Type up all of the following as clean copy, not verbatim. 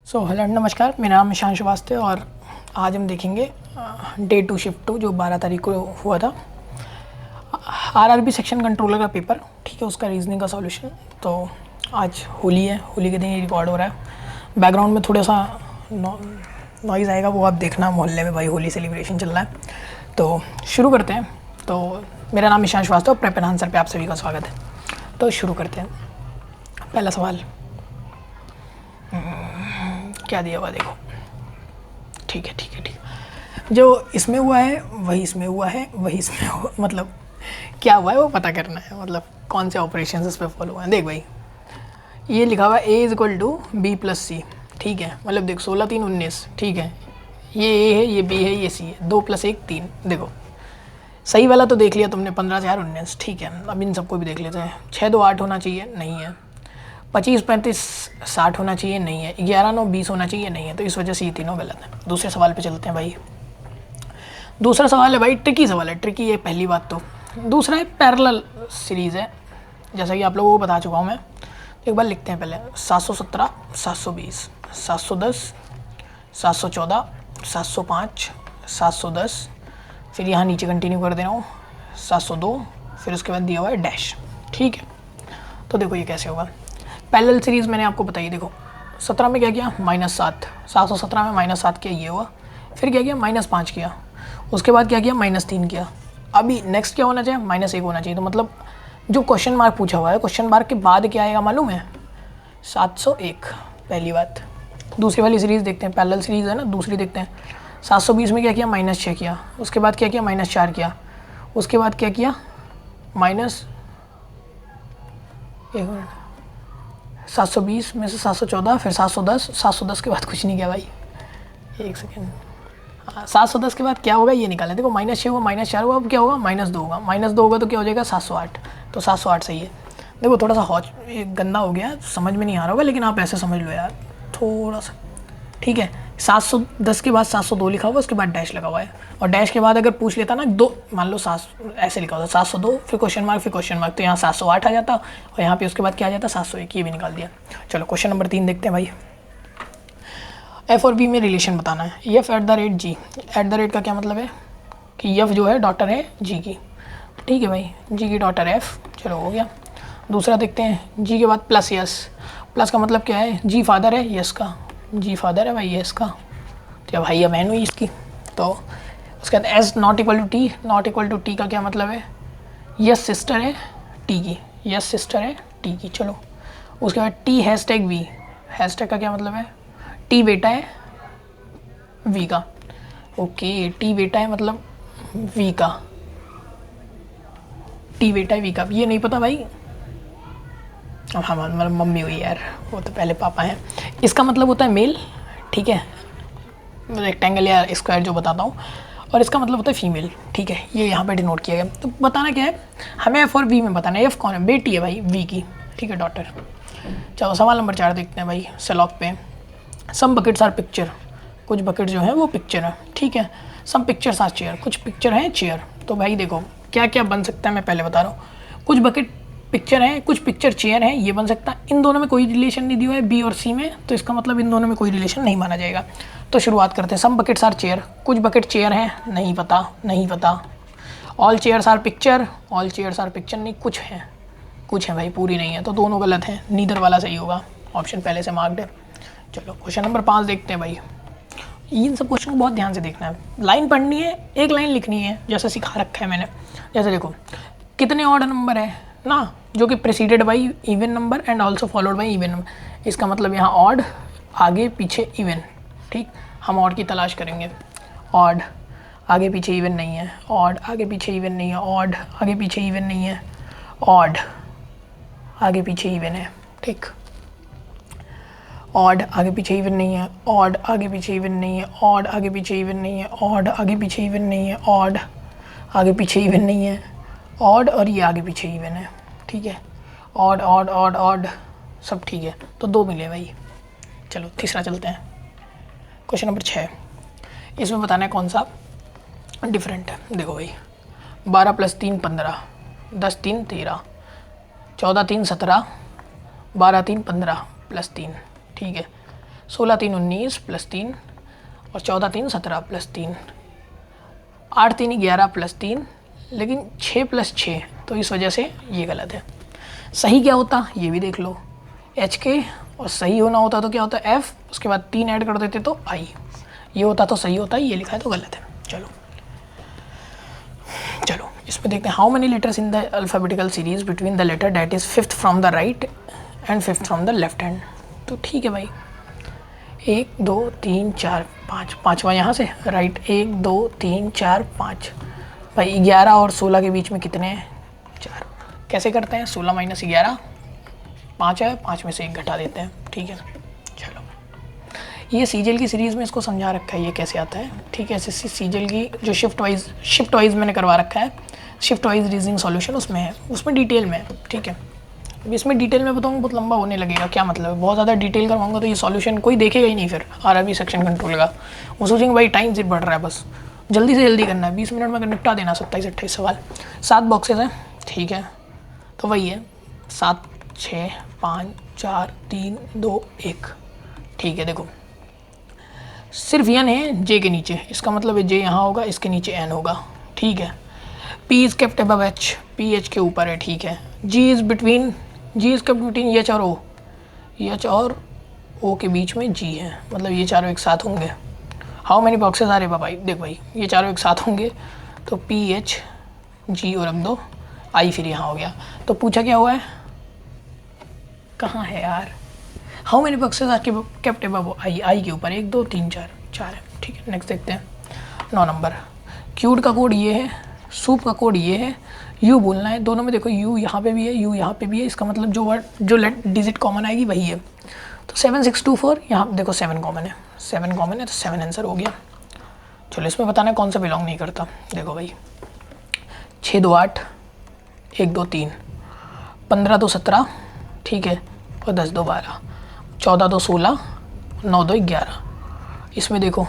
Hello नमस्कार, मेरा नाम ईशान श्रीवास्तव और आज हम देखेंगे डे 2 शिफ्ट 2 जो 12 तारीख को हुआ था आरआरबी सेक्शन कंट्रोलर का पेपर। ठीक है, उसका रीजनिंग का सॉल्यूशन। तो आज होली है, होली के दिन ये रिकॉर्ड हो रहा है। बैकग्राउंड में थोड़ा सा नॉइज़ आएगा, वो आप देखना। मोहल्ले में भाई होली सेलिब्रेशन चल रहा है। तो शुरू करते हैं। तो मेरा नाम Ishan Srivastava, prep and answer पे आप सभी का स्वागत है। तो शुरू करते हैं। पहला सवाल क्या दिया हुआ देखो। ठीक है। जो इसमें हुआ है वही इसमें हुआ है, वही इसमें हुआ, मतलब क्या हुआ है वो पता करना है, मतलब कौन से ऑपरेशन इस पर फॉलो हुए हैं। देख भाई, ये लिखा हुआ है A equal to B plus C. ठीक है, मतलब देख 16 3 19। ठीक है, ये A है, ये B है, ये C है। 2 + 1 3। देखो सही वाला तो देख लिया तुमने, 15 4 19। ठीक है, अब इन सबको भी देख लेते हैं। 6 2 8 होना चाहिए, नहीं है। 25 35 60 होना चाहिए, नहीं है। 11 9 20 होना चाहिए, नहीं है। तो इस वजह से ये तीनों गलत है। दूसरे सवाल पे चलते हैं भाई। दूसरा सवाल है भाई, ट्रिकी सवाल है। ट्रिकी है पहली बात तो। दूसरा है पैरेलल सीरीज़ है, जैसा कि आप लोगों को बता चुका हूँ मैं। तो एक बार लिखते हैं पहले। 717 720 710 714 705 710, फिर यहाँ नीचे कंटिन्यू कर दे रहा हूँ 702, फिर उसके बाद दिया हुआ है डैश। ठीक है, तो देखो ये कैसे होगा। पैरेलल सीरीज़ मैंने आपको बताई। देखो 17 में क्या किया, -7। 717 में -7 किया, ये हुआ। फिर क्या किया, -5 किया। उसके बाद क्या किया, -3 किया। अभी नेक्स्ट क्या होना चाहिए, -1 होना चाहिए। तो मतलब जो क्वेश्चन मार्क पूछा हुआ है, क्वेश्चन मार्क के बाद क्या आएगा मालूम है, 701। पहली बात। दूसरी वाली सीरीज़ देखते हैं, पैरेलल सीरीज़ है ना, दूसरी देखते हैं। 720 में क्या किया, -6 किया। उसके बाद क्या किया, -4 किया। उसके बाद क्या किया, -1 720 में से 714, फिर 710। 710 के बाद कुछ नहीं किया भाई, एक सेकेंड। 710 के बाद क्या होगा ये निकालें। देखो -6 हुआ, -4 हुआ, अब क्या होगा, -2 होगा। -2 होगा तो क्या हो जाएगा, 708। तो 708 सही है। देखो थोड़ा सा गंदा हो गया, समझ में नहीं आ रहा होगा, लेकिन आप ऐसे समझ लो यार थोड़ा सा। ठीक है, 710 के बाद 702 लिखा हुआ, उसके बाद डैश लगा हुआ है। और डैश के बाद अगर पूछ लेता ना, दो मान लो 7 ऐसे लिखा होता, 702 फिर क्वेश्चन मार्क, फिर क्वेश्चन मार्क, तो यहाँ 708 आ जाता। और यहाँ पे उसके बाद क्या आ जाता, 701। ये भी निकाल दिया। चलो क्वेश्चन नंबर 3 देखते हैं भाई। एफ और बी में रिलेशन बताना है। F @g। @ का क्या मतलब है कि एफ जो है डॉटर है जी की। ठीक है भाई, जी की डॉटर एफ। चलो हो गया। दूसरा देखते हैं, जी के बाद प्लस यस। प्लस का मतलब क्या है, जी फादर है यस का, जी फादर है भाई यस का। तो भाई या बहन हुई इसकी। तो उसके बाद S not equal to T. Not equal to T का क्या मतलब है, यस सिस्टर है टी की, यस सिस्टर है टी की। चलो उसके बाद टी #वी। हैशटैग का क्या मतलब है, टी बेटा है वी का। ओके, टी बेटा है मतलब वी का, टी बेटा है वी का। ये नहीं पता भाई। अब हाँ मतलब मम्मी हुई यार, वो तो पहले पापा हैं। इसका मतलब होता है मेल। ठीक है, रेक्टेंगल या स्क्वायर जो बताता हूँ। और इसका मतलब होता है फीमेल। ठीक है, ये यहाँ पे डिनोट किया गया। तो बताना क्या है हमें, एफ और वी में बताना है। एफ कौन है, बेटी है भाई वी की। ठीक है, डॉटर। चलो सवाल नंबर 4 देखते हैं भाई। सेलॉक पे सम बकेट्स आर पिक्चर। कुछ बकेट जो है वो पिक्चर है। ठीक है, सम पिक्चर्स आर चेयर। कुछ पिक्चर हैं चेयर। तो भाई देखो क्या क्या बन सकता है, मैं पहले बता रहा हूँ। कुछ बकेट पिक्चर है, कुछ पिक्चर चेयर है, ये बन सकता है। इन दोनों में कोई रिलेशन नहीं दिया है बी और सी में, तो इसका मतलब इन दोनों में कोई रिलेशन नहीं माना जाएगा। तो शुरुआत करते हैं। Some buckets are chair. कुछ बकेट चेयर हैं, नहीं पता, नहीं पता। All chairs are picture. All chairs are picture नहीं, कुछ हैं, कुछ हैं भाई, पूरी नहीं है। तो दोनों गलत हैं, नीदर वाला सही होगा। ऑप्शन पहले से मार्क्ड है। चलो क्वेश्चन नंबर 5 देखते हैं भाई। इन सब क्वेश्चन को बहुत ध्यान से देखना है। लाइन पढ़नी है, एक लाइन लिखनी है, जैसे सिखा रखा है मैंने। जैसे देखो, कितने ऑड नंबर है ना, जो कि preceded by E one number and also followed by E one number. इसका मतलब यहाँ ऑड, आगे पीछे इवन। ठीक, हम ऑड की तलाश करेंगे। ऑड आगे पीछे इवन नहीं है, ऑड आगे पीछे इवन नहीं है, ऑड आगे पीछे इवन नहीं है, ऑड आगे पीछे इवन है। ठीक, ऑड आगे पीछे इवन नहीं है, ऑड आगे पीछे इवन नहीं है, ऑड आगे पीछे इवन नहीं है, ऑड आगे पीछे इवन नहीं है, ऑड आगे पीछे इवन नहीं है, ऑड और ये आगे पीछे इवन है। ठीक है, ऑड ऑड ऑड ऑड सब ठीक है। तो 2 मिले भाई। चलो तीसरा चलते हैं। क्वेश्चन नंबर 6, इसमें बताना है कौन सा डिफरेंट है। देखो भाई, 12 + 3 15, 10 3 13, 14 3 17, 12 3 15 +3। ठीक है, 16 3 19 प्लस 3 और 14 3 17 प्लस 3, 8 3 11 प्लस 3, लेकिन 6 प्लस 6, तो इस वजह से ये गलत है। सही क्या होता ये भी देख लो, एच के, और सही होना होता तो क्या होता एफ, उसके बाद 3 ऐड कर देते तो आई, ये होता तो सही होता, ये लिखा है तो गलत है। चलो चलो इसमें देखते हैं, how many letters in the alphabetical series between the letter that is 5th from the right and 5th from the left hand. तो ठीक है भाई, 1 2 3 4 5, पाँचवा यहाँ से राइट, 1 2 3 4 5, भाई 11 और 16 के बीच में कितने हैं, 4। कैसे करते हैं, 16 माइनस 11 5 है, 5 में से 1 घटा देते हैं, ठीक है। चलो ये सीजल की सीरीज़ में इसको समझा रखा है ये कैसे आता है, ठीक है। एसएससी सीजल की जो शिफ्ट वाइज मैंने करवा रखा है, शिफ्ट वाइज रीजनिंग सॉल्यूशन उसमें है, उसमें डिटेल में है, ठीक है। अब इसमें डिटेल में बताऊँगा बहुत लंबा होने लगेगा, क्या मतलब है, बहुत ज़्यादा डिटेल करवाऊंगा तो ये सॉल्यूशन कोई देखेगा ही नहीं, फिर आरआरबी सेक्शन कंट्रोल का वो सोचेंगे भाई टाइम से बढ़ रहा है, बस जल्दी से जल्दी करना है, 20 मिनट में निपटा देना 27-28 सवाल। 7 बॉक्सेस हैं, ठीक है, तो वही है 7 6 5 4 3 2 1, ठीक है। देखो सिर्फ एन है जे के नीचे, इसका मतलब है जे यहाँ होगा, इसके नीचे एन होगा, ठीक है। P is kept above H, P H के ऊपर है, ठीक है। जी इज़ केप्ट बिटवीन एच और ओ, एच और ओ के बीच में जी है, मतलब ये चारों एक साथ होंगे। हाउ मैनी बॉक्सेस आ रहे भाई, देख भाई ये चारों एक साथ होंगे तो पी एच जी और रख दो, आई फिर यहाँ हो गया। तो पूछा क्या हुआ है, कहाँ है यार, how many boxes are kept above I, I के ऊपर 1 2 3 4, 4 है, ठीक है। नेक्स्ट देखते हैं 9 नंबर, क्यूड का कोड ये है, सूप का कोड ये है, यू बोलना है, दोनों में देखो यू यहाँ पे भी है, यू यहाँ पे भी है, इसका मतलब जो वर्ड जो डिजिट कॉमन आएगी वही है। तो 7 6 2 4, यहाँ देखो 7 कॉमन है, 7 कॉमन है तो 7 आंसर हो गया। चलो इसमें बताना है कौन सा बिलोंग नहीं करता, देखो भाई 6 2 8, 1 2 3, 15 2 17, ठीक है, और 10 2 12, 14 2 16, 9 2 11। इसमें देखो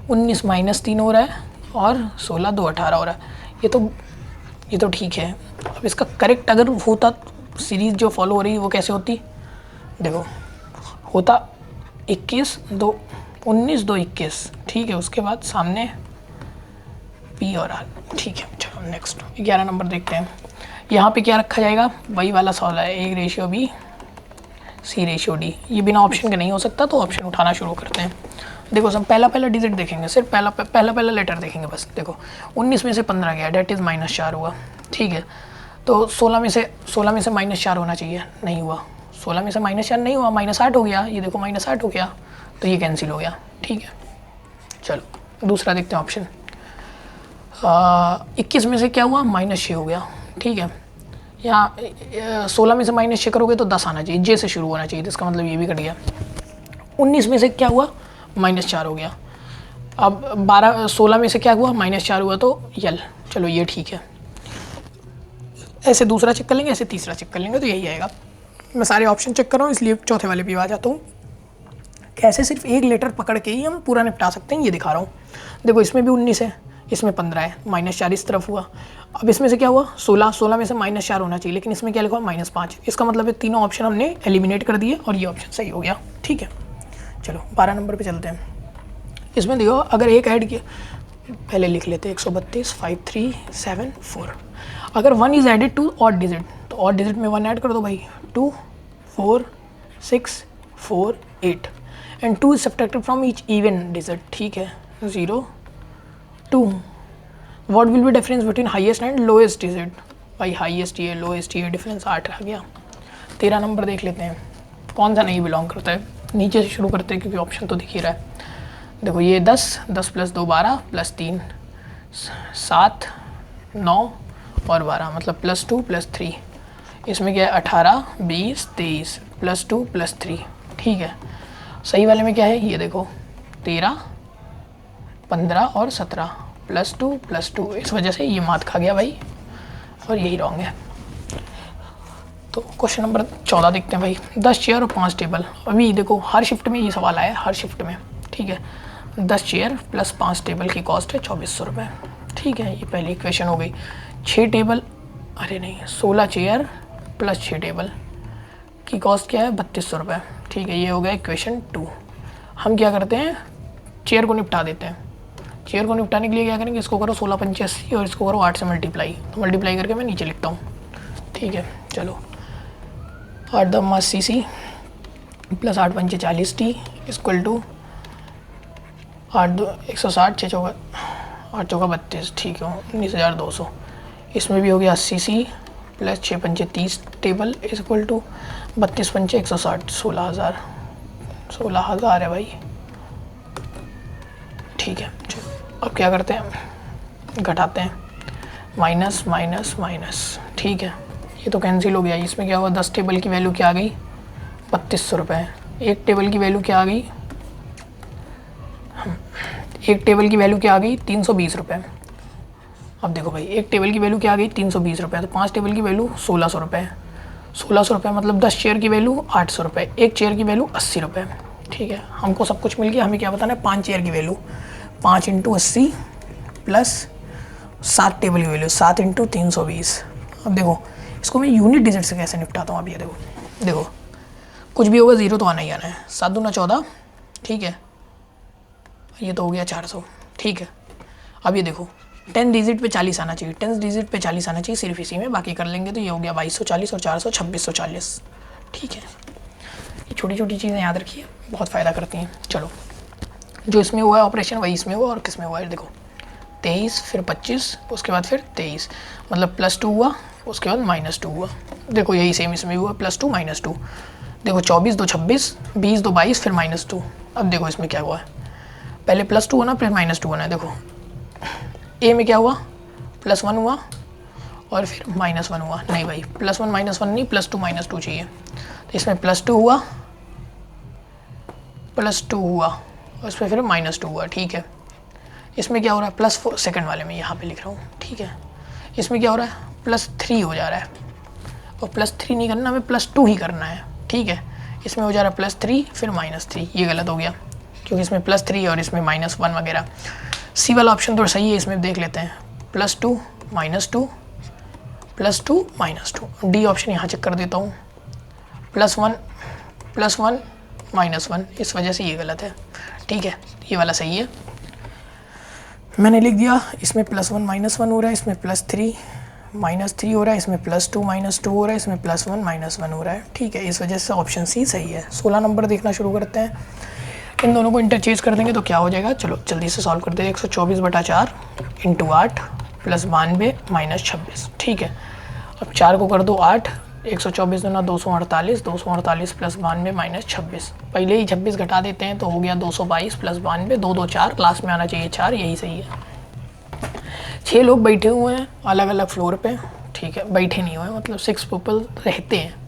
19 माइनस 3 हो रहा है और 16 2 18 हो रहा है, ये तो ठीक है। अब इसका करेक्ट अगर होता, सीरीज़ जो फॉलो हो रही है वो कैसे होती, देखो होता 21 2 19 2 21, ठीक है, उसके बाद सामने पी और आर, ठीक है। चलो नेक्स्ट 11 नंबर देखते हैं, यहाँ पे क्या रखा जाएगा, वही वाला सवाल है, A/B C/D, ये बिना ऑप्शन के नहीं हो सकता, तो ऑप्शन उठाना शुरू करते हैं। देखो सब पहला डिजिट देखेंगे, सिर्फ पहला लेटर देखेंगे बस। देखो 19 में से 15 गया, डेट इज़ -4 हुआ, ठीक है। तो 16 में से -4 होना चाहिए, नहीं हुआ, 16 में से -4 नहीं हुआ, -8 हो गया, ये देखो -8 हो गया, तो ये कैंसिल हो गया, ठीक है। चलो दूसरा देखते हैं ऑप्शन, 21 में से क्या हुआ, -6 हो गया, ठीक है। यहाँ 16 में से -6 करोगे तो 10 आना चाहिए, जे से शुरू होना चाहिए, तो इसका मतलब ये भी कट गया। 19 में से क्या हुआ, -4 हो गया। अब 16 में से क्या हुआ, -4 हुआ, तो यल, चलो ये ठीक है। ऐसे दूसरा चेक कर लेंगे, ऐसे तीसरा चेक कर लेंगे, तो यही आएगा। मैं सारे ऑप्शन चेक कर रहा हूँ, इसलिए चौथे वाले पे आ जाता हूँ। कैसे सिर्फ एक लेटर पकड़ के ही हम पूरा निपटा सकते हैं, ये दिखा रहा हूँ। देखो इसमें भी 19 है, इसमें 15 है, -4 इस तरफ हुआ। अब इसमें से क्या हुआ, 16 में से -4 होना चाहिए, लेकिन इसमें क्या लिखा हुआ, -5। इसका मतलब है तीनों ऑप्शन हमने एलिमिनेट कर दिए और ये ऑप्शन सही हो गया, ठीक है। चलो 12 नंबर पे चलते हैं। इसमें देखो अगर एक ऐड किया, पहले लिख लेते हैं 132 5 3 7 4। अगर 1 is added to odd digit, तो ऑड डिजिट में 1 ऐड कर दो भाई, 2 4 6 4 8, and 2 is subtracted from each even digit, ठीक है, 0 2। What will be difference between highest and lowest digit, भाई हाईएस्ट ये लोएस्ट ये, डिफरेंस 8 रह गया। 13 नंबर देख लेते हैं, कौन सा नहीं बिलोंग करता है, नीचे से शुरू करते हैं क्योंकि ऑप्शन तो दिख ही रहा है। देखो ये 10 + 2 12 + 3 7 9 और 12, मतलब +2 + 3। इसमें क्या है, 18 20 23 +2 + 3, ठीक है। सही वाले में क्या है, ये देखो 13 15 और 17 +2 + 2, इस वजह से ये मात खा गया भाई, और यही रॉन्ग है। तो क्वेश्चन नंबर 14 देखते हैं भाई, 10 चेयर और 5 टेबल। अभी देखो हर शिफ्ट में ये सवाल आया है, हर शिफ्ट में, ठीक है। 10 चेयर + 5 टेबल की कॉस्ट है 2400 रुपये, ठीक है, ये पहली इक्वेशन हो गई। 6 टेबल, अरे नहीं, 16 चेयर + 6 टेबल की कॉस्ट क्या है, 3200 रुपये, ठीक है, ये हो गया इक्वेशन 2। हम क्या करते हैं, चेयर को निपटा देते हैं। चेयर को निपटाने के लिए क्या करेंगे, इसको करो 16 पंचे 80 और इसको करो 8 से मल्टीप्लाई, तो मल्टीप्लाई करके मैं नीचे लिखता हूँ। ठीक है चलो, 8 दम 80 सी प्लस 8 पंचे 40 टी इक्वल टू 8 2 160 6 चौका 8 चौका 32। ठीक है 19,200। इसमें भी हो गया 80 सी प्लस 6 पंचे 30 टेबल इक्वल टू 32 पंचे 160 16,000 है भाई। ठीक है चलो, अब क्या करते हैं, घटाते हैं, माइनस माइनस माइनस। ठीक है ये तो कैंसिल हो गया। इसमें क्या हुआ, 10 टेबल की वैल्यू क्या आ गई, 3200 रुपये। एक टेबल की वैल्यू क्या आ गई, एक टेबल की वैल्यू क्या आ गई, 320 रुपये। अब देखो भाई, एक टेबल की वैल्यू क्या आ गई, 320 रुपये, तो 5 टेबल की वैल्यू 1600 रुपये। 1600 रुपये मतलब 10 चेयर की वैल्यू 800 रुपये, एक चेयर की वैल्यू 80 रुपये। ठीक है हमको सब कुछ मिल गया, हमें क्या बताना है, 5 चेयर की वैल्यू, 5 × 80 प्लस 7 टेबल की वैल्यू 7 × 320। अब देखो इसको मैं यूनिट डिजिट से कैसे निपटाता हूँ। अब ये देखो कुछ भी होगा 0 तो आना ही आना है। 7 दूना 14। ठीक है ये तो हो गया 400। ठीक है अब ये देखो 10 डिजिट पे 40 आना चाहिए, 10 डिजिट पे 40 आना चाहिए सिर्फ इसी में, बाकी कर लेंगे तो ये हो गया 2240 और 400 2640। ठीक है ये छोटी छोटी चीज़ें याद रखिए, बहुत फ़ायदा करती हैं। चलो जो इसमें हुआ है ऑपरेशन वही इसमें हुआ, और किस में हुआ है देखो, 23 फिर 25 उसके बाद फिर 23, मतलब +2 हुआ, उसके बाद -2 हुआ। देखो यही सेम इसमें हुआ, +2 -2। देखो 24 2 26, 20 2 22 फिर -2। अब देखो इसमें क्या हुआ है, पहले +2 होना फिर -2 होना है। देखो ए में क्या हुआ, +1 हुआ और फिर -1 हुआ। नहीं भाई +1 -1 नहीं, +2 -2 चाहिए। तो इसमें +2 हुआ, +2 हुआ और इस पर फिर -2 हुआ। ठीक है इसमें क्या हो रहा है, +4 सेकंड वाले में यहाँ पे लिख रहा हूँ। ठीक है इसमें क्या हो रहा है, +3 हो जा रहा है, और +3 नहीं करना, हमें +2 ही करना है। ठीक है इसमें हो जा रहा है +3 फिर -3, ये गलत हो गया क्योंकि इसमें +3 और इसमें -1 वगैरह। सी वाला ऑप्शन तो सही है, इसमें देख लेते हैं, +2 -2 +2 -2। डी ऑप्शन यहाँ चेक कर देता हूँ, +1 -1 इस वजह से ये गलत है। ठीक है ये वाला सही है, मैंने लिख दिया। इसमें +1 -1 हो रहा है, इसमें +3 -3 हो रहा है, इसमें +2 -2 हो रहा है, इसमें +1 -1 हो रहा है। ठीक है इस वजह से ऑप्शन सी सही है। 16 नंबर देखना शुरू करते हैं, इन दोनों को इंटरचेंज कर देंगे तो क्या हो जाएगा, चलो जल्दी से सॉल्व करते हैं। 124/4 × 8 + 92 - 26। ठीक है अब 4 को कर दो 8, 124 दूना 248, 248 + 92 - 26। पहले ही 26 घटा देते हैं तो हो गया 222 + 92, 2 2 4, लास्ट में आना चाहिए 4, यही सही है। 6 लोग बैठे हुए हैं अलग अलग फ्लोर पे। ठीक है बैठे नहीं हुए मतलब 6 पीपल रहते हैं।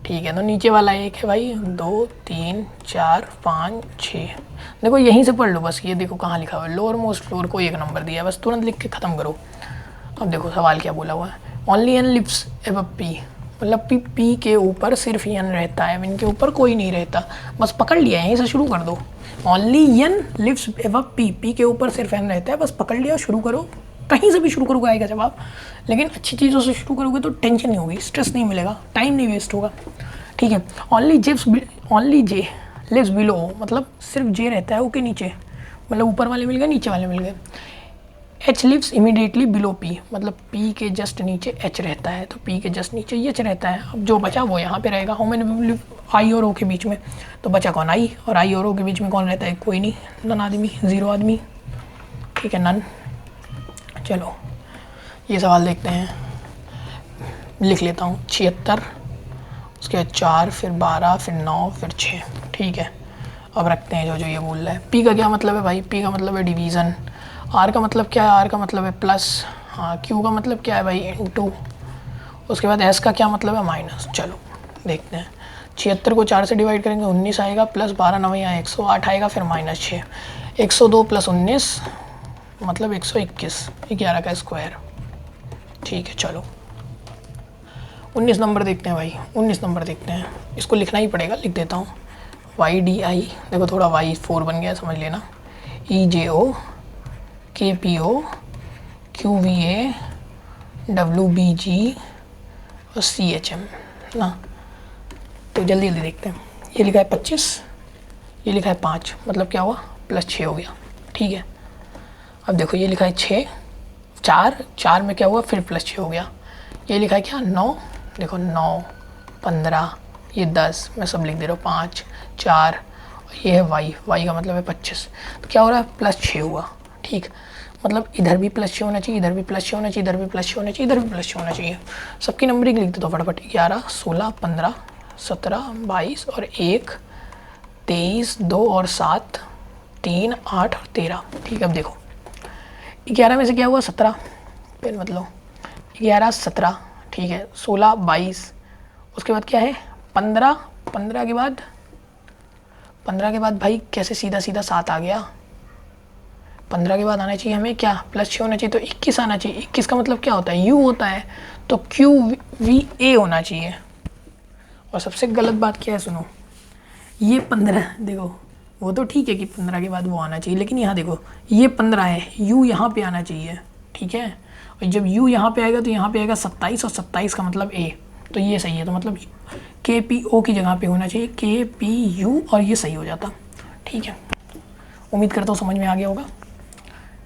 ठीक है तो नीचे वाला एक है भाई, 2 3 4 5 6। देखो यहीं से पढ़ लो बस, ये देखो कहाँ लिखा हुआ है, लोअर मोस्ट फ्लोर को 1 नंबर दिया है, बस तुरंत लिख के ख़त्म करो। अब देखो सवाल क्या बोला हुआ है, only N lives above P, मतलब पी के ऊपर सिर्फ एन रहता है, इनके ऊपर कोई नहीं रहता। बस पकड़ लिया, यहीं से शुरू कर दो, only N lives above P के ऊपर सिर्फ एन रहता है, बस पकड़ लिया, शुरू करो। कहीं से भी शुरू करोगे आएगा जवाब, लेकिन अच्छी चीज़ों से शुरू करोगे तो टेंशन नहीं होगी, स्ट्रेस नहीं मिलेगा, टाइम नहीं वेस्ट होगा। ठीक है ओनली जे लिव्स बिलो, मतलब सिर्फ जे रहता है ओके नीचे, मतलब ऊपर वाले मिल गए नीचे वाले मिल गए। H lives immediately below P, मतलब पी के जस्ट नीचे एच रहता है, तो पी के जस्ट नीचे एच रहता है। अब जो बचा वो यहाँ पे रहेगा। हाउ मेनी लिव आई और ओ के बीच में, तो बचा कौन, आई, और आई और ओ के बीच में कौन रहता है, कोई नहीं, नन आदमी, 0 आदमी। ठीक है नन। चलो ये सवाल देखते हैं, लिख लेता हूँ 76, उसके बाद 4 फिर 12 फिर 9 फिर 6। ठीक है अब रखते हैं जो जो ये बोल रहा है। पी का क्या मतलब है भाई, पी का मतलब है डिवीज़न। आर का मतलब क्या है, आर का मतलब है प्लस। हाँ क्यू का मतलब क्या है भाई, इनटू। उसके बाद एस का क्या मतलब है, माइनस। चलो देखते हैं, 76 को 4 से डिवाइड करेंगे 19 आएगा, प्लस 12 9 यहाँ 108 आएगा, फिर -6, 102 + 19 मतलब 121, 11 का स्क्वायर। ठीक है चलो 19 नंबर देखते हैं भाई, 19 नंबर देखते हैं, इसको लिखना ही पड़ेगा, लिख देता हूँ। YDI, देखो थोड़ा Y4 बन गया समझ लेना, EJO KPO QVA WBG और CHM ना। तो जल्दी जल्दी देखते हैं, ये लिखा है 25, ये लिखा है 5, मतलब क्या हुआ +6 हो गया, ठीक है। अब देखो ये लिखा है 6, 4 में क्या हुआ फिर +6 हो गया। ये लिखा है क्या 9, देखो 9, 15, ये 10, मैं सब लिख दे रहा हूँ 5, 4, ये है y का मतलब है 25, तो क्या हो रहा है +6 हुआ, ठीक। मतलब इधर भी +6 होना चाहिए, इधर भी +6 होना चाहिए, इधर भी +6 होना चाहिए, इधर भी +6 होना चाहिए। सबकी नंबरिंग लिख देता हूँ फटाफट, 11, 16, 15, 17, 22 और 1, 23, 2 और 7, 3, 8 और 13, ठीक है। अब देखो 11 में से क्या हुआ 17, फिर मतलब 11, 17, ठीक है, 16, 22, उसके बाद क्या है 15, 15 के बाद भाई कैसे सीधा सीधा 7 आ गया। 15 के बाद आना चाहिए हमें क्या +6 होना चाहिए, तो 21 आना चाहिए। 21 का मतलब क्या होता है u होता है, तो QVA होना चाहिए। और सबसे गलत बात क्या है सुनो, ये 15 देखो, वो तो ठीक है कि 15 के बाद वो आना चाहिए, लेकिन यहाँ देखो ये 15 है, u यहाँ पे आना चाहिए, ठीक है। और जब u यहाँ पे आएगा तो यहाँ पे आएगा 27 और 27 का मतलब a, तो ये सही है। तो मतलब KPO की जगह पे होना चाहिए KPU और ये सही हो जाता, ठीक है। उम्मीद करता हूँ समझ में आ गया होगा,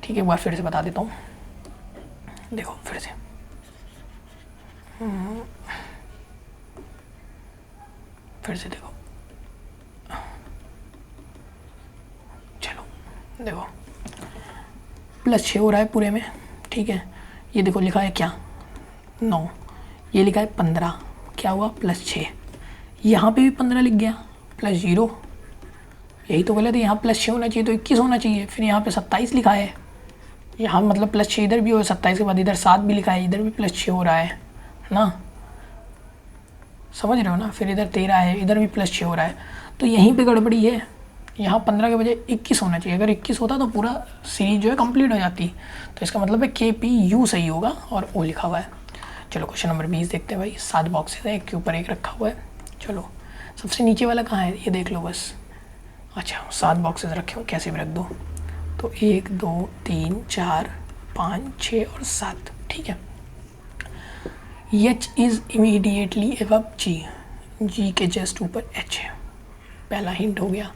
ठीक है। एक बार फिर से बता देता हूँ, देखो फिर से देखो, चलो देखो +6 हो रहा है पूरे में, ठीक है। ये देखो लिखा है क्या 9, ये लिखा है 15, क्या हुआ +6, यहाँ पे भी 15 लिख गया +0, यही तो गलत है। यहाँ +6 होना चाहिए तो 21 होना चाहिए। फिर यहाँ पे 27 लिखा है, यहाँ मतलब +6 इधर भी हो, 27 के बाद इधर 7 भी लिखा है, इधर भी +6 हो रहा है ना, समझ रहे हो ना। फिर इधर 13 है, इधर भी +6 हो रहा है, तो यहीं पे गड़बड़ी है। यहाँ 15 के बजाय 21 होना चाहिए। अगर 21 होता तो पूरा सीरीज जो है कंप्लीट हो जाती। तो इसका मतलब है KPU सही होगा और O लिखा हुआ है। चलो क्वेश्चन नंबर 20 देखते हैं भाई। 7 बॉक्सेस है, एक के ऊपर एक रखा हुआ है। चलो सबसे नीचे वाला कहाँ है ये देख लो बस। अच्छा 7 बॉक्सेस रखे हो, कैसे भी रख दो। तो 1 2 3 4 5 6 और 7, ठीक है। H is immediately above G, G के जस्ट ऊपर H है, पहला हिंट हो गया।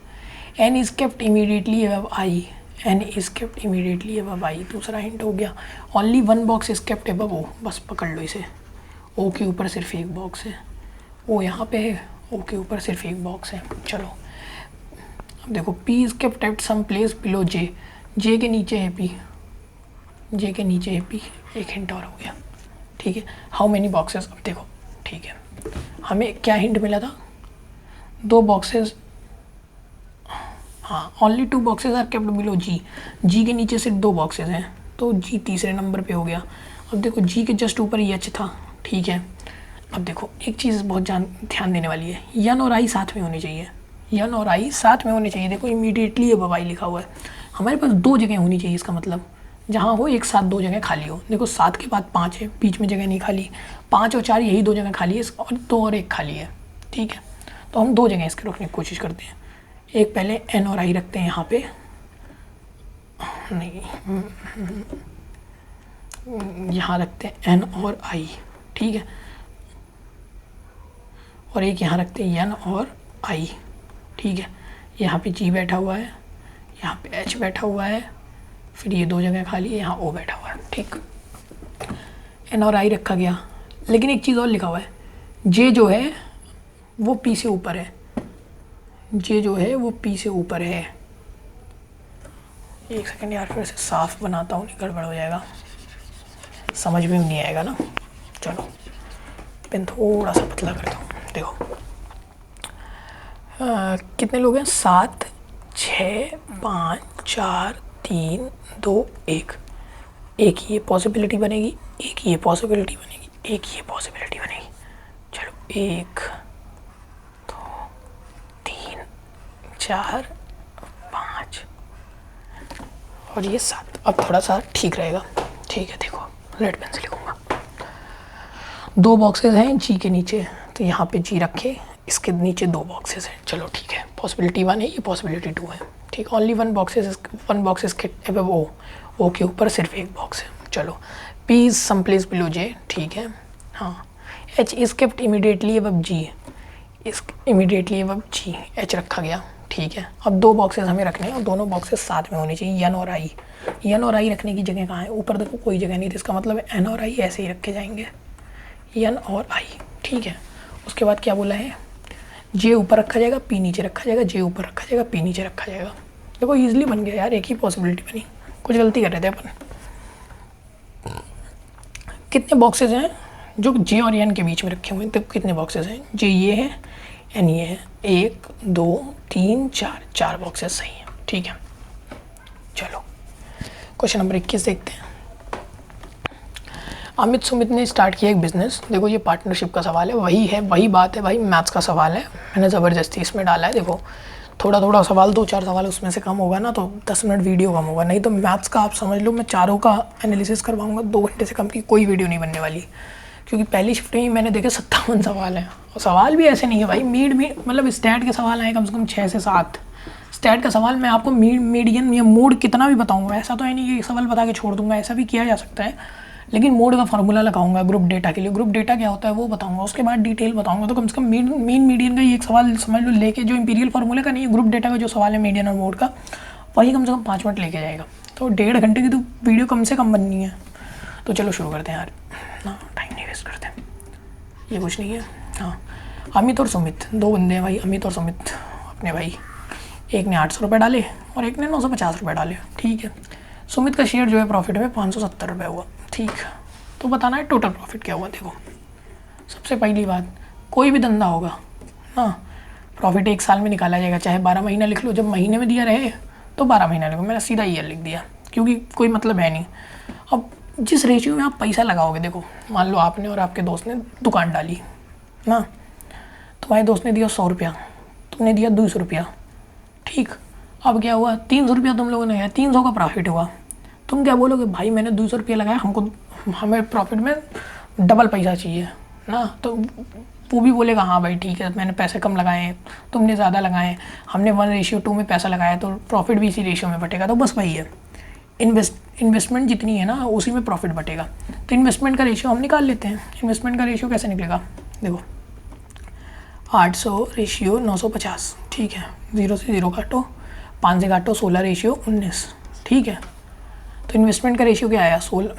N is kept immediately above I, N is kept immediately above I, दूसरा हिंट हो गया। Only 1 box is kept above O, बस पकड़ लो इसे। O के ऊपर सिर्फ एक बॉक्स है, O यहाँ पे है, O के ऊपर सिर्फ एक बॉक्स है। चलो अब देखो P is kept at some place below J, J के नीचे है P, J के नीचे है P, एक हिंट और हो गया, ठीक है। हाउ मेनी बॉक्सेस, अब देखो ठीक है, हमें क्या हिंट मिला था 2 बॉक्सेस, हाँ only 2 boxes are kept below G, G के नीचे सिर्फ 2 बॉक्सेस हैं, तो G तीसरे नंबर पे हो गया। अब देखो G के जस्ट ऊपर H था, ठीक है। अब देखो एक चीज़ बहुत ध्यान देने वाली है, N और I साथ में होनी चाहिए, N और I साथ में होनी चाहिए। देखो इमीडिएटली अब I लिखा हुआ है, हमारे पास 2 जगह होनी चाहिए, इसका मतलब जहाँ हो एक साथ 2 जगह खाली हो। देखो 7 के बाद 5 है, बीच में जगह नहीं खाली, 5 और 4 यही 2 जगह खाली है, और 2 और 1 खाली है, ठीक है। तो हम 2 जगह इसके रखने की कोशिश करते हैं। एक पहले N और I रखते हैं यहाँ पे, नहीं यहाँ रखते हैं N और I, ठीक है। और एक यहाँ रखते हैं N और I, ठीक है। यहाँ पे G बैठा हुआ है, यहाँ पे H बैठा हुआ है, फिर ये 2 जगह खाली है, यहाँ O बैठा हुआ है, ठीक। N और I रखा गया, लेकिन एक चीज़ और लिखा हुआ है, J जो है वो P से ऊपर है, J जो है वो P से ऊपर है। एक सेकंड यार, फिर से साफ बनाता हूँ, नहीं गड़बड़ हो जाएगा, समझ में नहीं आएगा ना। चलो पेन थोड़ा सा पतला करता हूँ। देखो कितने लोग हैं, 7 6 5 4 3 2 1, एक ये पॉसिबिलिटी बनेगी, एक ये पॉसिबिलिटी बनेगी, एक ये पॉसिबिलिटी बनेगी। चलो 1 2 3 4 5 और ये 7। अब थोड़ा सा ठीक रहेगा, ठीक है। देखो रेड पेन से लिखूंगा, 2 बॉक्सेस हैं G के नीचे, तो यहाँ पे G रखे, इसके नीचे 2 बॉक्सेस हैं। चलो ठीक है, पॉसिबिलिटी 1 है, ये पॉसिबिलिटी 2 है, ठीक। ओनली 1 बॉक्सेस के एबव O, O के ऊपर सिर्फ एक बॉक्स है। चलो P is some place below J, ठीक है। हाँ H is kept immediately above G, is immediately above G H रखा गया, ठीक है। अब 2 बॉक्सेस हमें रखने हैं और दोनों बॉक्सेस साथ में होने चाहिए, एन और आई। एन और आई रखने की जगह कहाँ है? ऊपर देखो कोई जगह नहीं, तो इसका मतलब एन और आई ऐसे ही रखे जाएंगे, एन और आई, ठीक है। उसके बाद क्या बोला है, जे ऊपर रखा जाएगा, पी नीचे रखा जाएगा, जे ऊपर रखा जाएगा, पी नीचे रखा जाएगा। देखो ईजिली बन गया यार, एक ही पॉसिबिलिटी बनी, कुछ गलती कर रहे थे अपन। कितने बॉक्सेस हैं जो जे और एन के बीच में रखे हुए हैं? देखो कितने बॉक्सेस हैं, जे ये है, एन ये है, 1 2 3 4, 4 बॉक्सेस सही है, ठीक है। चलो क्वेश्चन नंबर 21 देखते हैं। अमित सुमित ने स्टार्ट किया एक बिजनेस। देखो ये पार्टनरशिप का सवाल है, वही बात है भाई, मैथ्स का सवाल है, मैंने ज़बरदस्ती इसमें डाला है। देखो थोड़ा थोड़ा सवाल, 2-4 सवाल उसमें से कम होगा ना तो 10 मिनट वीडियो कम होगा, नहीं तो मैथ्स का आप समझ लो मैं चारों का एनालिसिस करवाऊंगा, 2 घंटे से कम की कोई वीडियो नहीं बनने वाली। क्योंकि पहली शिफ्ट में ही मैंने देखे 57 सवाल हैं, और सवाल भी ऐसे नहीं है भाई, मतलब स्टैट के सवाल आए कम से कम 6 से 7 स्टैट का सवाल। मैं आपको मीडियन या मोड कितना भी बताऊंगा, ऐसा तो है नहीं कि सवाल बता के छोड़ दूंगा, ऐसा भी किया जा सकता है, लेकिन मोड का फार्मूला लगाऊंगा ग्रुप डेटा के लिए, ग्रुप डेटा क्या होता है वो बताऊंगा, उसके बाद डिटेल बताऊंगा। तो कम से कम मीन मीडियन का ही एक सवाल समझ लो लेके, जो इंपीरियल फार्मूला का नहीं है, ग्रुप डेटा का जो सवाल है मीडियन और मोड का, वही कम से कम 5 मिनट लेके जाएगा। तो 1.5 घंटे की तो वीडियो कम से कम बननी है। तो चलो शुरू करते हैं यार, ना टाइम नहीं वेस्ट करते, ये कुछ नहीं है। हाँ, अमित और सुमित 2 बंदे हैं भाई, अमित और सुमित अपने भाई, एक ने 800 रुपये डाले और एक ने 950 रुपये डाले, ठीक है। सुमित का शेयर जो है प्रॉफिट में 570 रुपये हुआ, ठीक। तो बताना है टोटल प्रॉफिट क्या हुआ। देखो सबसे पहली बात, कोई भी धंधा होगा ना, प्रॉफिट 1 साल में निकाला जाएगा, चाहे 12 महीना लिख लो, जब महीने में दिया रहे तो 12 महीना लिखो, मैंने सीधा ईयर लिख दिया क्योंकि कोई मतलब है नहीं। अब जिस रेशियो में आप पैसा लगाओगे, देखो मान लो आपने और आपके दोस्त ने दुकान डाली ना, तुम्हारे दोस्त ने दिया 100 रुपया, तुमने दिया 200 रुपया, ठीक। अब क्या हुआ, 300 रुपया तुम लोगों ने दिया, 300 का प्रॉफिट हुआ। तुम क्या बोलोगे, भाई मैंने 200 रुपया लगाया, हमें प्रॉफिट में डबल पैसा चाहिए ना। तो वो भी बोलेगा हाँ भाई ठीक है, मैंने पैसे कम लगाए, तुमने ज़्यादा लगाए, हमने 1:2 में पैसा लगाया, तो प्रॉफिट भी इसी रेशियो में बटेगा। तो बस वही है, इन्वेस्टमेंट जितनी है ना उसी में प्रॉफिट बटेगा। तो इन्वेस्टमेंट का रेशियो हम निकाल लेते हैं। इन्वेस्टमेंट का रेशियो कैसे निकलेगा, देखो 800 रेशियो 950, ठीक है। 0 से 0 काटो, 5 से काटो, 16 रेशियो 19, ठीक है। तो इन्वेस्टमेंट का रेशियो क्या आया, 16,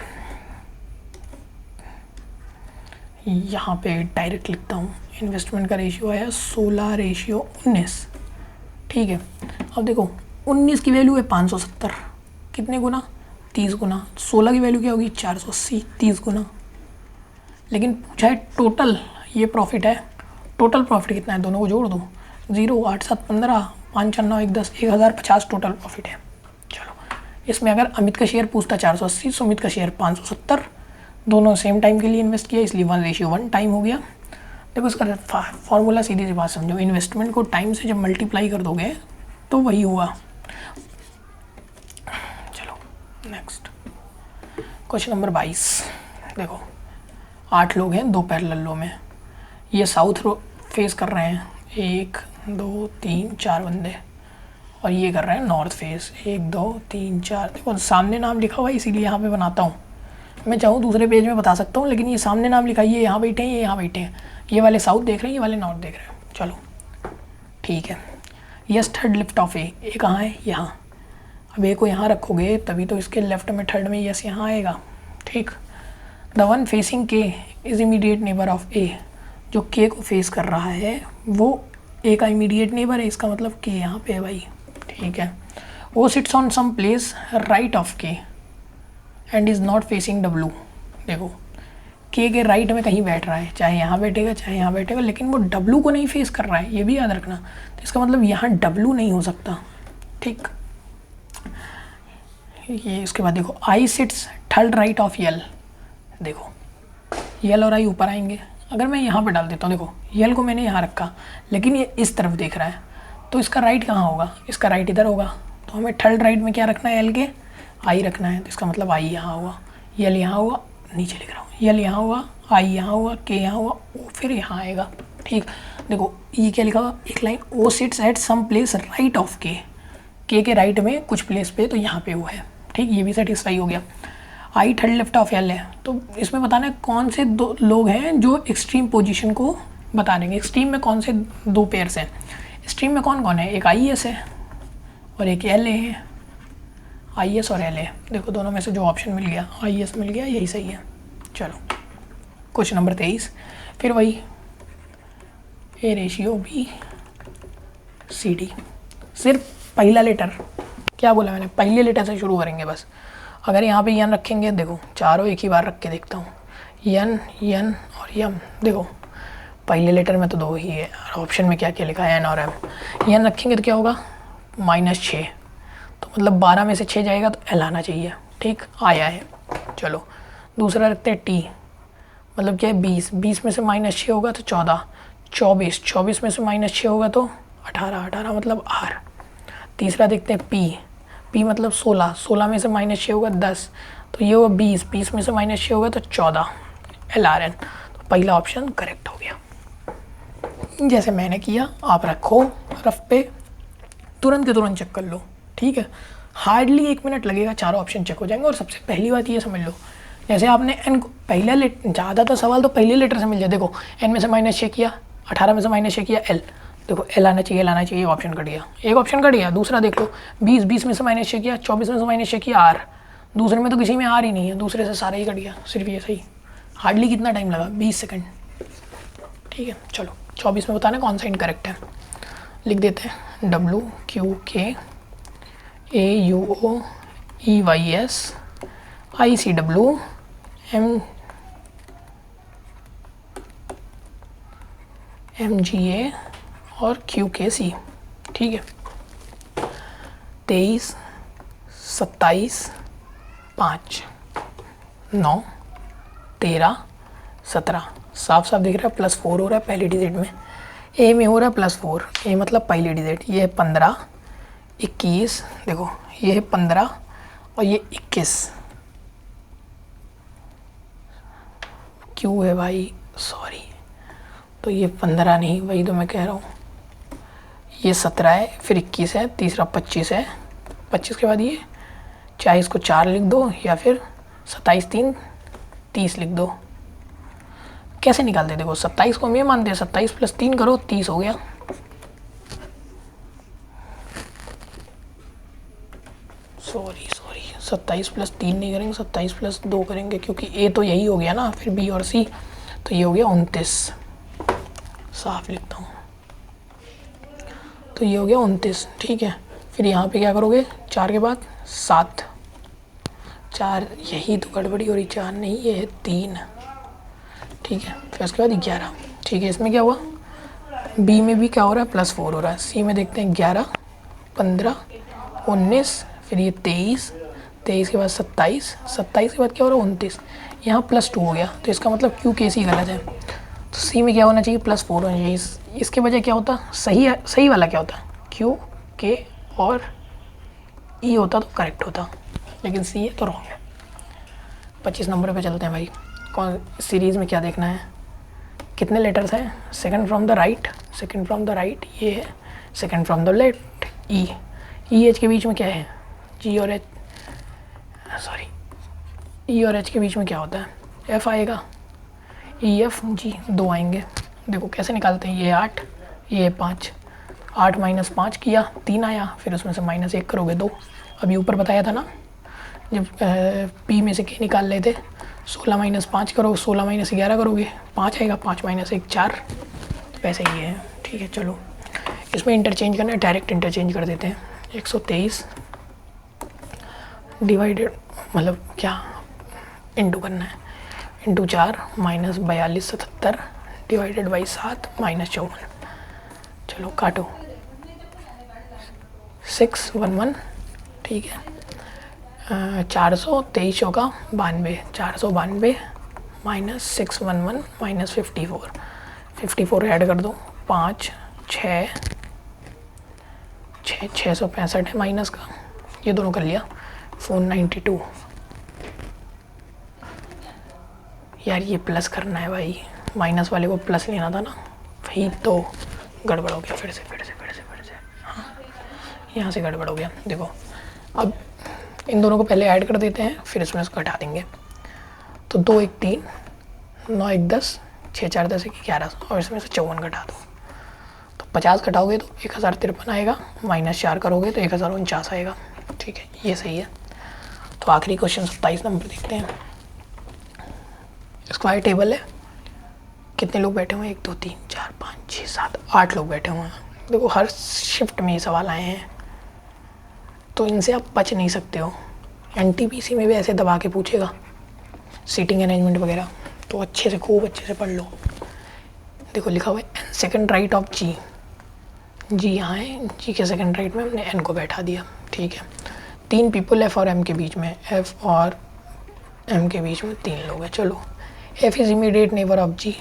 यहाँ पे डायरेक्ट लिखता हूँ, इन्वेस्टमेंट का रेशियो आया 16 रेशियो 19, ठीक है। अब देखो 19 की वैल्यू है 570, कितने गुना, 30 गुना। 16 की वैल्यू क्या होगी, 480, 30 गुना। लेकिन पूछा है टोटल, ये प्रॉफिट है, टोटल प्रॉफिट कितना है, दोनों को जोड़ दो, 0 8 7 15, 5 4 9 1 10, 1050 टोटल प्रॉफिट है। चलो इसमें अगर अमित का शेयर पूछता 480, सुमित का शेयर 570, दोनों सेम टाइम के लिए इन्वेस्ट किया, इसलिए 1:1 टाइम हो गया। देखो इसका फॉर्मूला सीधी सी बात समझो, इन्वेस्टमेंट को टाइम से जब मल्टीप्लाई कर दोगे तो वही हुआ। चलो नेक्स्ट क्वेश्चन नंबर 22। देखो 8 लोग हैं 2 पैरेलल रो में, ये साउथ रो फेस कर रहे हैं, 1 2 3 4 बंदे, और ये कर रहे हैं नॉर्थ फेस, 1 2 3 4। देखो सामने नाम लिखा हुआ है इसीलिए यहाँ पे बनाता हूँ, मैं चाहूँ दूसरे पेज में बता सकता हूँ, लेकिन ये सामने नाम लिखा है, ये यहाँ बैठे हैं, ये यहाँ बैठे हैं, ये वाले साउथ देख रहे हैं, ये वाले नॉर्थ देख रहे हैं। चलो ठीक है। यस थर्ड लेफ्ट ऑफ ए कहाँ है, यहाँ। अब ए को यहाँ रखोगे तभी तो इसके लेफ्ट में थर्ड में यस यहाँ आएगा, ठीक। द वन फेसिंग के इज इमीडिएट नेबर ऑफ ए, जो के को फेस कर रहा है वो ए का इमीडिएट नेबर है, इसका मतलब के यहाँ पे है भाई, ठीक है। वो sits on some place right of K and is not facing W. देखो के राइट में कहीं बैठ रहा है, चाहे यहाँ बैठेगा चाहे यहाँ बैठेगा, लेकिन वो डब्लू को नहीं फेस कर रहा है, ये भी याद रखना। तो इसका मतलब यहाँ डब्लू नहीं हो सकता, ठीक। ये इसके बाद देखो आई सिट्स थर्ड राइट ऑफ यल, देखो यल और आई ऊपर आएंगे। अगर मैं यहाँ पे डाल देता हूँ, देखो यल को मैंने यहाँ रखा, लेकिन ये इस तरफ देख रहा है, तो इसका राइट कहाँ होगा, इसका राइट इधर होगा। तो हमें थर्ड राइट में क्या रखना है, यल के आई रखना है। तो इसका मतलब आई यहाँ हुआ, यल यहाँ हुआ, नीचे लिख रहा हूँ, यल यहाँ हुआ, आई यहाँ हुआ, के यहाँ हुआ, ओ फिर यहाँ आएगा, ठीक। देखो ये क्या लिखा हुआ, एक line, O sits at some place right of के राइट में कुछ प्लेस पे, तो यहाँ पे वो है, ठीक। ये भी सेटिस्फाई हो गया। आई थर्ड लेफ्ट ऑफ यल है, तो इसमें बताना है कौन से 2 लोग हैं जो एक्सट्रीम पोजीशन को बता देंगे। एक्सट्रीम में कौन से 2 पेयर्स हैं, स्ट्रीम में कौन कौन है, एक IES है और एक LA है, IES और LA। देखो दोनों में से जो ऑप्शन मिल गया, IES मिल गया, यही सही है। चलो क्वेश्चन नंबर 23, फिर वही A/B/CD, सिर्फ पहला लेटर, क्या बोला मैंने, पहले लेटर से शुरू करेंगे बस। अगर यहाँ पे यन रखेंगे, देखो चारों एक ही बार रख के देखता हूँ, यन यन और यम। देखो पहले लेटर में तो 2 ही है, ऑप्शन में क्या क्या लिखा है, N और M। यन रखेंगे तो क्या होगा, -6, तो मतलब 12 में से 6 जाएगा तो L आना चाहिए। ठीक, आया है। चलो दूसरा रखते हैं T, मतलब क्या है 20, 20 में से -6 होगा तो 14, 24, 24 में से -6 होगा तो 18, 18 मतलब R। तीसरा देखते हैं P मतलब 16, 16 में से -6 होगा 10, तो ये होगा 20, 20 में से -6 होगा तो 14, LRN। तो पहला ऑप्शन करेक्ट हो गया। जैसे मैंने किया आप रखो रफ पे, तुरंत के तुरंत चेक कर लो। ठीक है, हार्डली 1 मिनट लगेगा, चारों ऑप्शन चेक हो जाएंगे। और सबसे पहली बात ये समझ लो, जैसे आपने N को पहला लेटर, ज़्यादातर सवाल तो पहले लेटर से मिल जाए। देखो N में से -6 किया, 18 में से -6 किया, L, देखो L आना चाहिए, L आना चाहिए, ऑप्शन कट गया, एक ऑप्शन कट गया। दूसरा देख लो 20, 20 में से -6 किया, 24 में से -6 किया, R, दूसरे में तो किसी में R ही नहीं है, दूसरे से सारा ही कट गया, सिर्फ ये सही। हार्डली कितना टाइम लगा, 20 सेकंड। ठीक है, चलो 24 में बताना कौन सा इनकरेक्ट है। लिख देते हैं WQAAUOEYSIWMGA और QKC। ठीक है, 23, 27, 5, 9, 13, 17, साफ साफ दिख रहा है +4 हो रहा है पहली डिजिट में, A में हो रहा है +4, A मतलब पहली डिजिट। ये है 15, 21, देखो ये है 15 और ये 21, क्यों है भाई, सॉरी, तो ये 15 नहीं, वही तो मैं कह रहा हूँ, ये 17 है, फिर 21 है, तीसरा 25 है, 25 के बाद ये, चाहे इसको 4 लिख दो या फिर 27, 3, 30 लिख दो। कैसे निकालते, देखो 27 को हम ये मानते हैं, 27 + 3 करो, 30 हो गया। सॉरी 27 + 3 नहीं करेंगे, 27 + 2 करेंगे, क्योंकि A तो यही हो गया ना, फिर B और C, तो ये हो गया 29, साफ लिखता हूँ, तो ये हो गया 29। ठीक है, फिर यहाँ पे क्या करोगे, 4 के बाद 7, 4, यही तो गड़बड़ी हो रही, 4 नहीं, ये है 3। ठीक है, फिर उसके बाद 11। ठीक है, इसमें क्या हुआ, B में भी क्या हो रहा है, +4 हो रहा है। C में देखते हैं 11, 15, 19, फिर ये 23, 23 के बाद 27, 27 के बाद क्या हो रहा है, 29, यहाँ +2 हो गया, तो इसका मतलब QKC गलत है। तो C में क्या होना चाहिए, +4 होना चाहिए। इसके बजाय क्या होता, सही वाला क्या होता, QK और E होता तो करेक्ट होता, लेकिन C है तो रॉन्ग है। 25 नंबर पे चलते हैं भाई। कौन सीरीज़ में क्या देखना है, कितने लेटर्स हैं, second from the right, second from the right ये है, second from the left E H के बीच में क्या है, G और H, सॉरी E और H के बीच में क्या होता है, F आएगा, E F G 2 आएंगे। देखो कैसे निकालते हैं, ये 8, ये 5, 8 - 5 किया, 3 आया, फिर उसमें से -1 करोगे 2। अभी ऊपर बताया था ना, जब P में से K निकाल लेते, 16 - 5 करो, 16 - 11 करोगे, 5 आएगा, 5 - 1 4, तो वैसे ही है। ठीक है, चलो इसमें इंटरचेंज करना है, डायरेक्ट इंटरचेंज कर देते हैं। 123 डिवाइडेड, मतलब क्या, इंटू करना है, इंटू 4 -42 77 डिवाइडेड बाई 7 -54। चलो काटो, 611। ठीक है, 423 का 92, 492 -611 -54, 54 ऐड कर दो, 5 6 665 है माइनस का, ये दोनों कर लिया, 492। यार ये प्लस करना है भाई, माइनस वाले को प्लस लेना था ना, वही तो गड़बड़ हो गया, फिर से हाँ, यहाँ से गड़बड़ हो गया। देखो अब इन दोनों को पहले ऐड कर देते हैं, फिर इसमें इसको हटा देंगे, तो 2 1 3, 9 1 10, 6 4 10 1 11, और इसमें से 54 घटा दो, तो 50 घटाओगे तो 1053 आएगा, -4 करोगे तो 1049 आएगा। ठीक है, ये सही है। तो आखिरी क्वेश्चन 27 नंबर देखते हैं। स्क्वायर टेबल है, कितने लोग बैठे हुए हैं? 1 2 3 4 5 6 7 8 लोग बैठे हुए हैं। देखो हर शिफ्ट में ये सवाल आए हैं, तो इनसे आप बच नहीं सकते हो। एनटीपीसी में भी ऐसे दबा के पूछेगा, सीटिंग अरेंजमेंट वगैरह, तो अच्छे से खूब अच्छे से पढ़ लो। देखो लिखा हुआ है सेकंड राइट ऑफ जी, जी यहाँ है, जी के सेकंड राइट में हमने एन को बैठा दिया। ठीक है, 3 पीपल एफ और एम के बीच में, एफ और एम के बीच में 3 लोग हैं। चलो F is immediate neighbour of G,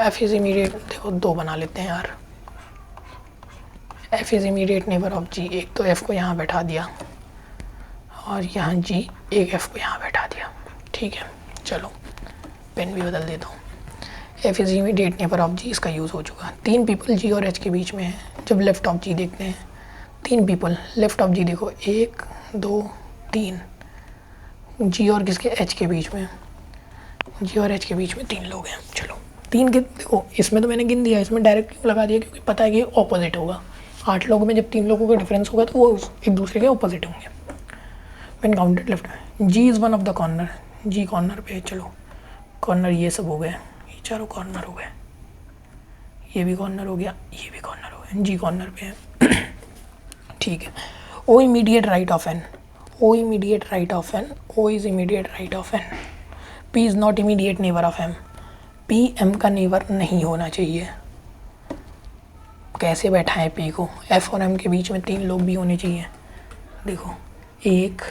F is immediate, देखो 2 बना लेते हैं यार। F is immediate neighbour of G, एक तो एफ को यहाँ बैठा दिया और यहाँ जी, एक एफ को यहाँ बैठा दिया। ठीक है, चलो पेन भी बदल देता हूँ। F is immediate neighbour of G, इसका यूज़ हो चुका। 3 पीपल जी और एच के बीच में है। जब लेफ्ट ऑफ जी देखते हैं, 3 पीपल लेफ्ट ऑफ जी, देखो 1 2 3, जी और किसके, एच के बीच में, जी और एच के बीच में 3 लोग हैं। चलो 3 के, देखो इसमें तो मैंने गिन दिया, इसमें डायरेक्ट क्यों लगा दिया, क्योंकि पता है कि ऑपोजिट होगा। 8 लोगों में जब 3 लोगों का डिफरेंस होगा तो वो एक दूसरे के ऑपोजिट होंगे। When counted left, G is one of the corner, G corner पे है। चलो कॉर्नर ये सब हो गए, ये चारों कॉर्नर हो गए, ये भी कॉर्नर हो गया, ये भी कॉर्नर हो गया, जी कॉर्नर पे है। ठीक है, O immediate right of N, O immediate right of N, O is immediate right of N. P is not immediate neighbour of M, P M का नेबर नहीं होना चाहिए। कैसे बैठा है पी को, एफ और एम के बीच में 3 लोग भी होने चाहिए। देखो एक,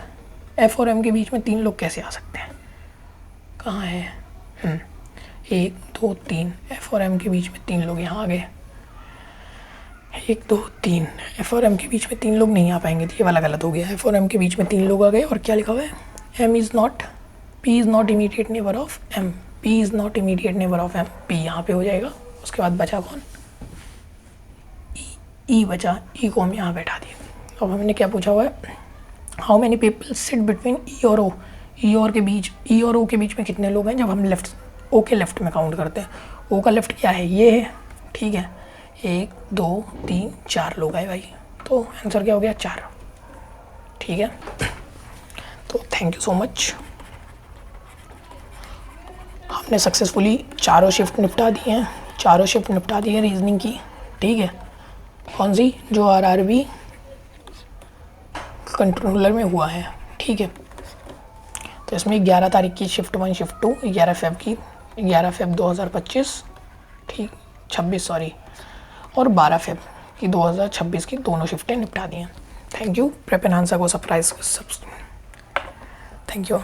एफ और एम के बीच में 3 लोग कैसे आ सकते हैं, कहाँ है, 1 2 3, एफ और एम के बीच में 3 लोग यहाँ आ गए। 1 2 3, एफ और एम के बीच में 3 लोग नहीं आ पाएंगे, तो ये वाला गलत हो गया। एफ और एम के बीच में 3 लोग आ गए, और क्या लिखा हुआ है, M is not, P is not immediate neighbour of M, P is not immediate neighbour of M, P यहाँ पे हो जाएगा। उसके बाद बचा कौन, ई बचा, ई को हम यहाँ बैठा दिए। अब हमने क्या पूछा हुआ है, how many people sit between ई और ओ, ई और के बीच, ई और ओ के बीच में कितने लोग हैं जब हम लेफ्ट, ओ के लेफ्ट में काउंट करते हैं। ओ का लेफ्ट क्या है, ये है। ठीक है, 1 2 3 4 लोग आए भाई, तो आंसर क्या हो गया, 4। ठीक है, तो थैंक यू सो मच। हमने सक्सेसफुली चारों शिफ्ट निपटा दी हैं, चारों शिफ्ट निपटा दी है रीजनिंग की। ठीक है, कौन सी, जो आरआरबी कंट्रोलर में हुआ है। ठीक है, तो इसमें 11 तारीख की शिफ्ट 1 शिफ्ट 2, 11 फेब की, 11 फेब 2025, ठीक 26 सॉरी, और 12 फेब की 2026 की दोनों शिफ्टें निपटा दी हैं। Thank you, prep and answer को सरप्राइज, थैंक यू।